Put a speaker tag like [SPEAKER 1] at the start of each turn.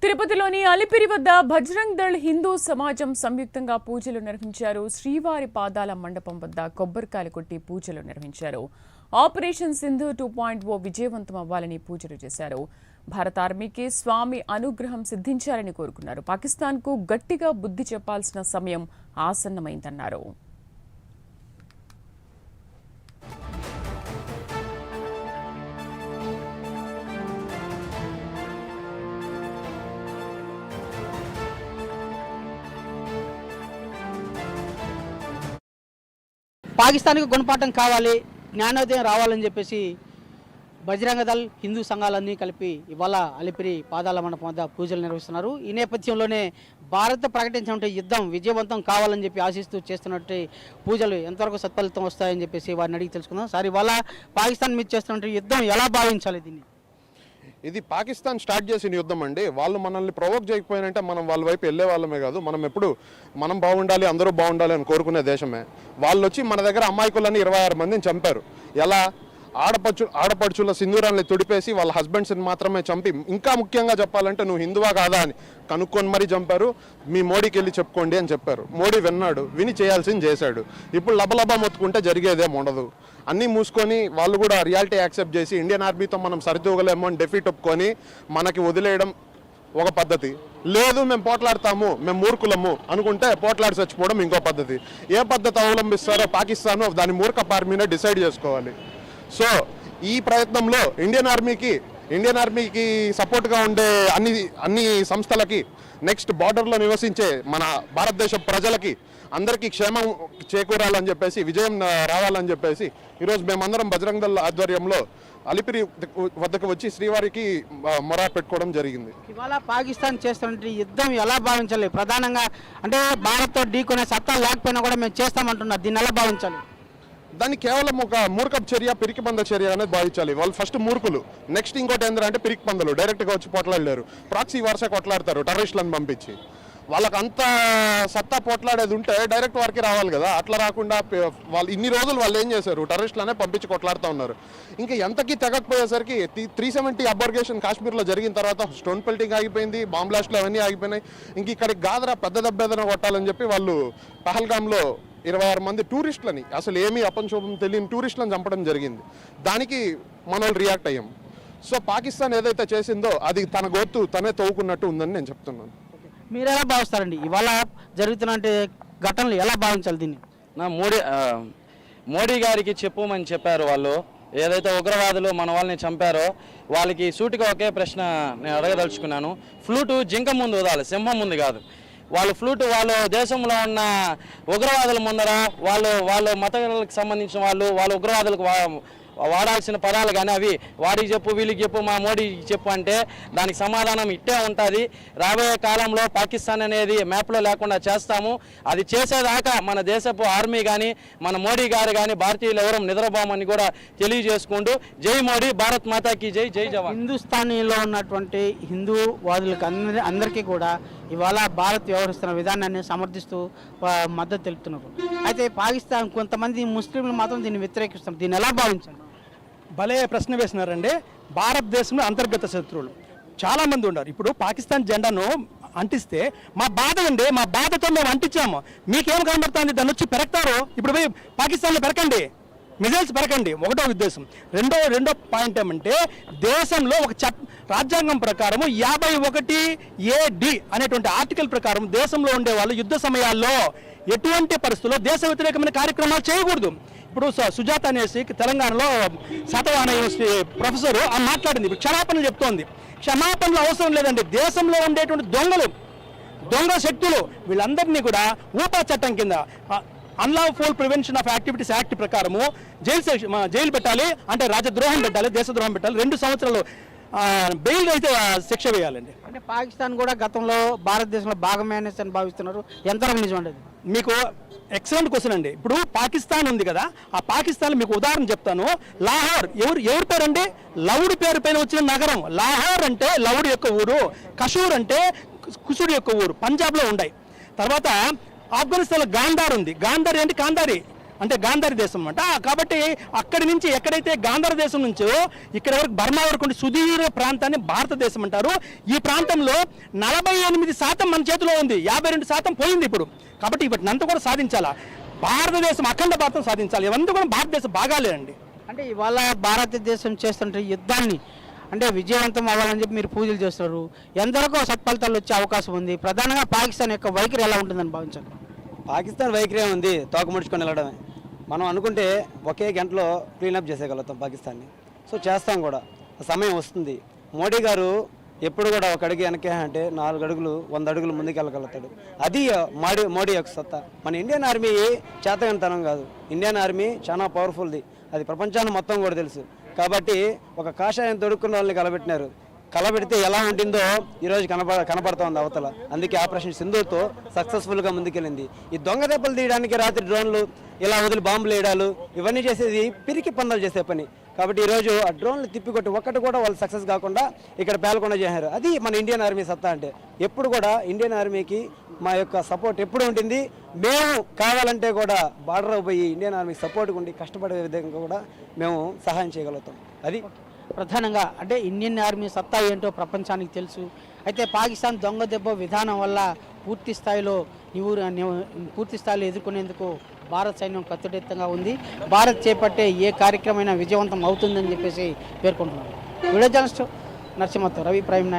[SPEAKER 1] తిరుపతిలోని అలిపిరి వద్ద బజరంగ్ దళ్ హిందూ సమాజం సంయుక్తంగా పూజలు నిర్వహించారు. శ్రీవారి పాదాల మండపం వద్ద కొబ్బరికాయలు కొట్టి పూజలు నిర్వహించారు. ఆపరేషన్ సింధు 2.0 విజయవంతం అవ్వాలని పూజలు చేశారు. భారత ఆర్మీకి స్వామి అనుగ్రహం సిద్ధించాలని కోరుకున్నారు. పాకిస్తాన్కు గట్టిగా బుద్ధి చెప్పాల్సిన సమయం ఆసన్నమైందన్నారు.
[SPEAKER 2] పాకిస్తాన్కి గుణపాఠం కావాలి, జ్ఞానోదయం రావాలని చెప్పేసి బజరంగ దళ్ హిందూ సంఘాలన్నీ కలిపి ఇవాళ అలిపిరి పాదాల మండపం వద్ద పూజలు నిర్వహిస్తున్నారు. ఈ నేపథ్యంలోనే భారత్ ప్రకటించినటువంటి యుద్ధం విజయవంతం కావాలని చెప్పి ఆశిస్తూ చేస్తున్నట్టు పూజలు ఎంతవరకు సత్ఫలితం వస్తాయని చెప్పేసి వారిని అడిగి తెలుసుకుందాం. సార్, ఇవాళ పాకిస్తాన్ మీద చేస్తున్నట్టు యుద్ధం ఎలా భావించాలి? దీన్ని
[SPEAKER 3] ఇది పాకిస్తాన్ స్టార్ట్ చేసిన యుద్ధం అండి. వాళ్ళు మనల్ని ప్రొవోక్ చేయకపోయినంటే మనం వాళ్ళ వైపు వెళ్ళే వాళ్ళమే కాదు, మనం ఎప్పుడు మనం బాగుండాలి, అందరూ బాగుండాలి అని కోరుకునే దేశమే. వాళ్ళు వచ్చి మన దగ్గర అమాయకులని 26 మందిని చంపారు. ఎలా? ఆడపడుచుల సింధూరాన్ని తుడిపేసి వాళ్ళ హస్బెండ్స్ని మాత్రమే చంపి, ఇంకా ముఖ్యంగా చెప్పాలంటే నువ్వు హిందువా కాదా అని కనుక్కొని మరీ చంపారు. మీ మోడీకి వెళ్ళి చెప్పుకోండి అని చెప్పారు. మోడీ విన్నాడు, విని చేయాల్సింది చేశాడు. ఇప్పుడు లబలబా మొత్తుకుంటే జరిగేదేం ఉండదు. అన్నీ మూసుకొని వాళ్ళు కూడా రియాలిటీ యాక్సెప్ట్ చేసి ఇండియన్ ఆర్మీతో మనం సరితూగలేమో అని డెఫీట్ ఒప్పుకొని మనకి వదిలేయడం ఒక పద్ధతి. లేదు మేము పోట్లాడతాము, మేము మూర్ఖులము అనుకుంటే పోట్లాడి చచ్చిపోవడం ఇంకో పద్ధతి. ఏ పద్ధతి అవలంబిస్తారో పాకిస్తాన్ దాని మూర్ఖ ఆర్మీనే డిసైడ్ చేసుకోవాలి. సో ఈ ప్రయత్నంలో ఇండియన్ ఆర్మీకి సపోర్ట్గా ఉండే అన్ని సంస్థలకి, నెక్స్ట్ బార్డర్లో నివసించే మన భారతదేశ ప్రజలకి అందరికీ క్షేమం చేకూరాలని చెప్పేసి, విజయం రావాలని చెప్పేసి ఈరోజు మేమందరం బజరంగ్ దళ్ ఆధ్వర్యంలో అలిపిరి వద్దకు వచ్చి శ్రీవారికి మొర పెట్టుకోవడం జరిగింది.
[SPEAKER 2] ఇవాళ పాకిస్తాన్ చేస్తున్న యుద్ధం ఎలా భావించాలి? ప్రధానంగా అంటే భారత్తో ఢీకొనే సత్తా లేకపోయినా కూడా మేము చేస్తామంటున్నారు, దీన్ని ఎలా భావించాలి?
[SPEAKER 3] దాన్ని కేవలం ఒక మూర్ఖపు చర్య, పిరికిపంద చర్య అనేది భావించాలి. వాళ్ళు ఫస్ట్ మూర్ఖులు, నెక్స్ట్ ఇంకోటి ఏంటంటే పిరికిపందలు. డైరెక్ట్గా వచ్చి పోట్లాడలేరు, ప్రాక్సీ వరుస కొట్లాడతారు టెర్రరిస్టులను పంపించి. వాళ్ళకి అంత సత్తా పోట్లాడేది ఉంటే డైరెక్ట్ వారికి రావాలి కదా. అట్లా రాకుండా వాళ్ళు ఇన్ని రోజులు వాళ్ళు ఏం చేశారు? టెర్రరిస్టులనే పంపించి కొట్లాడుతూ ఉన్నారు. ఇంకా ఎంతకీ తెగకపోయేసరికి 370 అబర్గేషన్ కాశ్మీర్లో జరిగిన తర్వాత స్టోన్ పెల్టింగ్ ఆగిపోయింది, బాంబ్ బ్లాస్ట్లు అవన్నీ ఆగిపోయినాయి. ఇంక ఇక్కడికి గాదరా పెద్ద దెబ్బ ఏదైనా కొట్టాలని చెప్పి వాళ్ళు పహల్గామ్లో 26 మంది టూరిస్టులని, అసలు ఏమీ అపంశోభం తెలియని టూరిస్టులను చంపడం జరిగింది. దానికి మనం రియాక్ట్ అయ్యాం. సో పాకిస్తాన్ ఏదైతే చేసిందో అది తన గోత్తు తనే తవ్వుకున్నట్టు ఉందని నేను చెప్తున్నాను.
[SPEAKER 2] మీరు ఎలా భావిస్తారండి? ఇవాళ జరుగుతున్న ఘటనలు ఎలా భావించాలి దీన్ని?
[SPEAKER 4] మోడీ గారికి చెప్పమని చెప్పారు. వాళ్ళు ఏదైతే ఉగ్రవాదులు మన వాళ్ళని చంపారో వాళ్ళకి సూటిగా ఒకే ప్రశ్న నేను అడగదలుచుకున్నాను. ఫ్లూటు జింక ముందు వదాలి, సింహం ముందు కాదు. వాళ్ళు ఫ్లూట్ వాళ్ళు దేశంలో ఉన్న ఉగ్రవాదుల ముందర వాళ్ళు మతాలకు సంబంధించిన వాళ్ళ ఉగ్రవాదులకు వాడాల్సిన పదాలు కానీ అవి వాడికి చెప్పు, వీళ్ళకి చెప్పు, మా మోడీకి చెప్పు అంటే దానికి సమాధానం ఇట్టే ఉంటుంది. రాబోయే కాలంలో పాకిస్తాన్ అనేది మ్యాప్లో లేకుండా చేస్తాము. అది చేసేదాకా మన దేశపు ఆర్మీ కానీ మన మోడీ గారు కానీ భారతీయులు ఎవరూ నిద్రపోమని కూడా తెలియజేసుకుంటూ జై మోడీ, భారత్ మాతాకి జై, జై జవాన్.
[SPEAKER 2] హిందుస్థానీలో ఉన్నటువంటి హిందూ వాదులకు అందరికీ కూడా ఇవాళ భారత్ వ్యవహరిస్తున్న విధానాన్ని సమర్థిస్తూ మద్దతు తెలుపుతున్నారు. అయితే పాకిస్తాన్ కొంతమంది ముస్లింలు మాత్రం దీన్ని వ్యతిరేకిస్తున్నారు, దీన్ని ఎలా భావించాలి?
[SPEAKER 5] భలే ప్రశ్న వేసినారండి. భారతదేశంలో అంతర్గత శత్రువులు చాలామంది ఉన్నారు. ఇప్పుడు పాకిస్తాన్ జెండాను అంటిస్తే మా బాధ ఉండే, మా బాధతో మేము అంటించాము, మీకేం కనబడుతుంది? దాన్ని వచ్చి పెరగతారు. ఇప్పుడు పోయి పాకిస్తాన్లో పెరకండి, మిజైల్స్ పెరకండి. ఒకటో ఉద్దేశం. రెండో పాయింట్ ఏమంటే దేశంలో ఒక రాజ్యాంగం ప్రకారము 51A(d) అనేటువంటి ఆర్టికల్ ప్రకారం దేశంలో ఉండే వాళ్ళు యుద్ధ సమయాల్లో ఎటువంటి పరిస్థితుల్లో దేశ వ్యతిరేకమైన కార్యక్రమాలు చేయకూడదు. ఇప్పుడు సుజాత అనేసి తెలంగాణలో శాతవాహన యూనివర్సిటీ ప్రొఫెసర్ మాట్లాడింది, క్షమాపణలు చెప్తోంది. క్షమాపణలు అవసరం లేదండి. దేశంలో ఉండేటువంటి దొంగ శక్తులు వీళ్ళందరినీ కూడా ఊపా చట్టం కింద unlawful prevention of activities act ప్రకారము జైలు పెట్టాలి, అంటే రాజద్రోహం పెట్టాలి, దేశద్రోహం పెట్టాలి. 2 సంవత్సరాలు బెయిల్ అయితే శిక్ష వేయాలండి.
[SPEAKER 2] అంటే పాకిస్తాన్ కూడా గతంలో భారతదేశంలో భాగమే అనేసి అని భావిస్తున్నారు, ఎంతవరకు నిజం అండి?
[SPEAKER 5] మీకు ఎక్సలెంట్ క్వశ్చన్ అండి. ఇప్పుడు పాకిస్తాన్ ఉంది కదా, ఆ పాకిస్తాన్ మీకు ఉదాహరణ చెప్తాను. లాహోర్ ఎవరి పేరండి? లవుడి పేరు పైన వచ్చిన నగరం. లాహోర్ అంటే లవుడి యొక్క ఊరు, కషూర్ అంటే కుషుడి యొక్క ఊరు, పంజాబ్లో ఉన్నాయి. తర్వాత ఆఫ్ఘనిస్తాన్లో గాంధార్ ఉంది. గాంధార్ ఏంటి? కాందారి అంటే గాంధారి దేశం అన్నమాట. కాబట్టి అక్కడి నుంచి ఎక్కడైతే గాంధార దేశం నుంచో ఇక్కడ వరకు బర్మా వరకు ఉండే సుదీర్ఘ ప్రాంతాన్ని భారతదేశం అంటారు. ఈ ప్రాంతంలో 48% మన చేతిలో ఉంది, 52% పోయింది ఇప్పుడు. కాబట్టి వీటిని అంతా కూడా సాధించాలా, భారతదేశం అఖండ భారతం సాధించాలి. ఇవంతా కూడా భారతదేశం బాగాలేదండి.
[SPEAKER 2] అంటే ఇవాళ భారతదేశం చేస్తుంటే యుద్ధాన్ని అంటే విజయవంతం అవ్వాలని చెప్పి మీరు పూజలు చేస్తున్నారు. ఎంతవరకు సత్ఫలితాలు వచ్చే అవకాశం ఉంది? ప్రధానంగా పాకిస్తాన్ యొక్క వైఖరి ఎలా ఉంటుందని భావించాలి?
[SPEAKER 6] పాకిస్తాన్ వైఖరి ఉంది, తోక ముడుచుకొని వెళ్ళడమే. మనం అనుకుంటే ఒకే గంటలో క్లీనప్ చేసేయగలుగుతాం పాకిస్తాన్ని. సో చేస్తాం కూడా, సమయం వస్తుంది. మోడీ గారు ఎప్పుడు కూడా ఒక అడుగు వెనకే అంటే 4 అడుగులు 100 అడుగులు ముందుకు వెళ్ళగలుగుతాడు. అది మోడీ యొక్క సత్తా. మన ఇండియన్ ఆర్మీ చేతగనితనం కాదు, ఇండియన్ ఆర్మీ చాలా పవర్ఫుల్ది, అది ప్రపంచాన్ని మొత్తం కూడా తెలుసు. కాబట్టి ఒక కాషాయం తొడుక్కున్న వాళ్ళని కలబెడితే ఎలా ఉంటుందో ఈరోజు కనపడుతోంది అవతల. అందుకే ఆపరేషన్ సింధూర్తో సక్సెస్ఫుల్గా ముందుకెళ్ళింది. ఈ దొంగ దెబ్బలు తీయడానికి రాత్రి డ్రోన్లు ఇలా వదిలి బాంబులు వేయడాలు ఇవన్నీ చేసేది పిరికి పనులు చేసే పని. కాబట్టి ఈరోజు ఆ డ్రోన్లు తిప్పికొట్టి ఒక్కటి కూడా వాళ్ళు సక్సెస్ కాకుండా ఇక్కడ పేలకుండా చేశారు. అది మన ఇండియన్ ఆర్మీ సత్తా అంటే. ఎప్పుడు కూడా ఇండియన్ ఆర్మీకి మా యొక్క సపోర్ట్ ఎప్పుడు ఉంటుంది. మేము కావాలంటే కూడా బార్డర్ పోయి ఇండియన్ ఆర్మీకి సపోర్ట్గా ఉండి కష్టపడే విధంగా కూడా మేము సహాయం చేయగలుగుతాం. అది
[SPEAKER 2] ప్రధానంగా అంటే ఇండియన్ ఆర్మీ సత్తా ఏంటో ప్రపంచానికి తెలుసు. అయితే పాకిస్తాన్ దొంగ దెబ్బ విధానం వల్ల పూర్తి స్థాయిలో ఎదుర్కొనేందుకు భారత సైన్యం కట్టుదిట్టంగా ఉంది. భారత్ చేపట్టే ఏ కార్యక్రమైనా విజయవంతం అవుతుందని చెప్పేసి పేర్కొంటున్నారు. వీడియో జర్నలిస్ట్ నరసింహతో రవి ప్రైమ్.